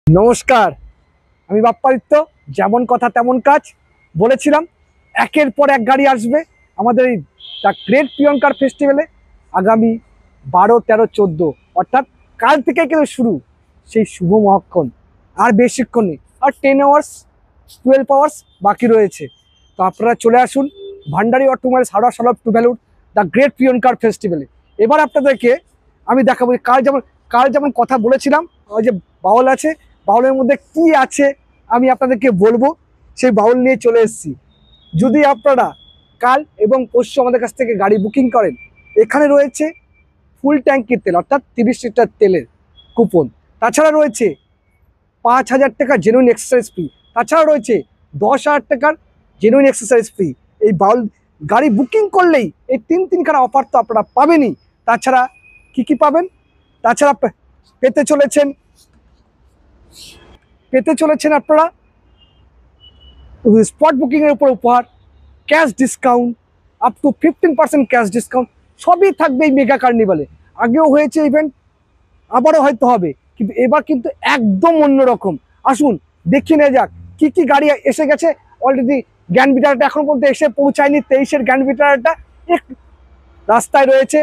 নমস্কার, আমি বাপ্পাদিত্য। যেমন কথা তেমন কাজ বলেছিলাম, একের পর এক গাড়ি আসবে আমাদের এই দ্য গ্রেট প্রিয়ঙ্কার ফেস্টিভ্যালে। আগামী 12, 13, 14 অর্থাৎ কাল থেকে কিন্তু শুরু সেই শুভ মহক্ষণ। আর বেশিক্ষণ নেই, আর 10 আওয়ার্স 12 আওয়ার্স বাকি রয়েছে। তো আপনারা চলে আসুন ভান্ডারি অটোমোবাইলস হাওড়া সলভ টু ভ্যালুর দ্য গ্রেট প্রিয়ঙ্কার ফেস্টিভ্যালে। এবার আপনাদেরকে আমি দেখাবো কাল যেমন কথা বলেছিলাম, ওই যে বাউল আছে, বাউলের মধ্যে কি আছে আমি আপনাদেরকে বলবো। সেই বাউল নিয়ে চলে এসেছি। যদি আপনারা কাল এবং পরশু আমাদের কাছ থেকে গাড়ি বুকিং করেন, এখানে রয়েছে ফুল ট্যাঙ্কির তেল অর্থাৎ 30 লিটার তেলের কুপন। তাছাড়া রয়েছে 5,000 টাকা জেনুইন এক্সারসাইজ ফ্রি। তাছাড়া রয়েছে 10,000 টাকার জেনুইন এক্সারসাইজ ফ্রি। এই বাউল গাড়ি বুকিং করলেই এই তিনখানা অফার তো আপনারা পাবেনই। তাছাড়া কি পাবেন? তাছাড়া পেতে চলেছেন আপনারা স্পট বুকিংয়ের উপর উপহার, cash discount, up to 15% cash discount, সবই থাকবে এই মেগা কার্নিভালে। আগেও হয়েছে ইভেন্ট, আবারও হয়তো হবে, কিন্তু এবার কিন্তু একদম অন্যরকম। আসুন দেখিয়ে নেওয়া যাক কি গাড়ি এসে গেছে। অলরেডি গ্র্যান্ড ভিটারাটা এখন পর্যন্ত এসে পৌঁছায়নি। 23-এর গ্র্যান্ড ভিটারাটা এক রাস্তায় রয়েছে।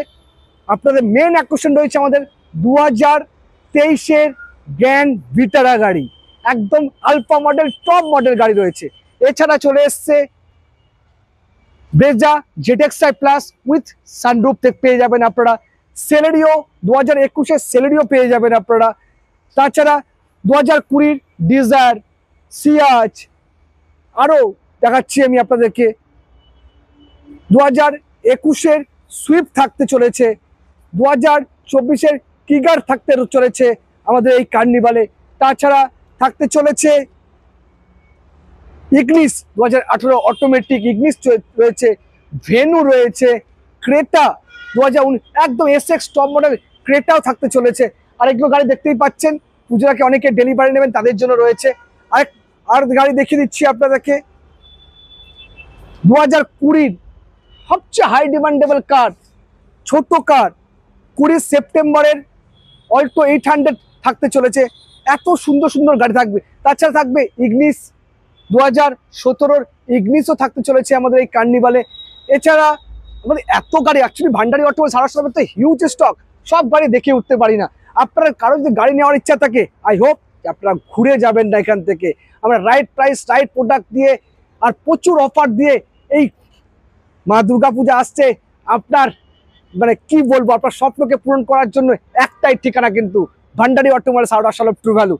আপনাদের মেন আকর্ষণ রয়েছে আমাদের 2023-এর গ্র্যান্ড ভিটারা গাড়ি, একদম আলফা মডেল, টপ মডেল গাড়ি রয়েছে। এছাড়া চলে এসছে Brezza ZXi plus with sunroof পেয়ে যাবেন আপনারা। সেলেরিও 2021-এর সেলেরিও পেয়ে যাবেন আপনারা। তাছাড়া 2020-র ডিজায়ার, সিয়াজ, আরও দেখাচ্ছি আমি আপনাদেরকে 2021-এর সুইফট থাকতে চলেছে, 2024-এর কিগার থাকতে চলেছে আমাদের এই কার্নিভালে। তাছাড়া থাকতে চলেছে ইগনিস 2018 অটোমেটিক ইগনিস রয়েছে, ভেনু রয়েছে, ক্রেটা 2019 একদম এসএক্স টপ মডেল ক্রেটাও থাকতে চলেছে। আর এগুলো গাড়ি দেখতেই পাচ্ছেন, পুজোটাকে অনেকে ডেলিভারি নেবেন তাদের জন্য রয়েছে। আর গাড়ি দেখিয়ে দিচ্ছি আপনাদেরকে 2020-র সবচেয়ে হাই ডিমান্ডেবল কার, ছোট কার, 20 সেপ্টেম্বরের অল্টো 800 থাকতে চলেছে। এত সুন্দর গাড়ি থাকবে। তাছাড়া থাকবে ইগনিস 2017-র ইগনিসও থাকতে চলেছে আমাদের এই কার্নিভালে। এছাড়া আমাদের এত গাড়ি, অ্যাকচুয়ালি ভান্ডারি অটোমোবাইলস হাওড়া শহরের তো হিউজ স্টক, সব গাড়ি দেখে উঠতে পারি না। আপনারা কারো যদি গাড়ি নেওয়ার ইচ্ছা থাকে, আই হোপ আপনারা ঘুরে যাবেন না এখান থেকে। আমরা রাইট প্রাইস, রাইট প্রোডাক্ট দিয়ে আর প্রচুর অফার দিয়ে, এই মা দুর্গা পূজা আসছে, আপনার মানে কি বলবো, আপনার স্বপ্নকে পূরণ করার জন্য একটাই ঠিকানা কিন্তু Bhandari automobiles Howrah solve to value.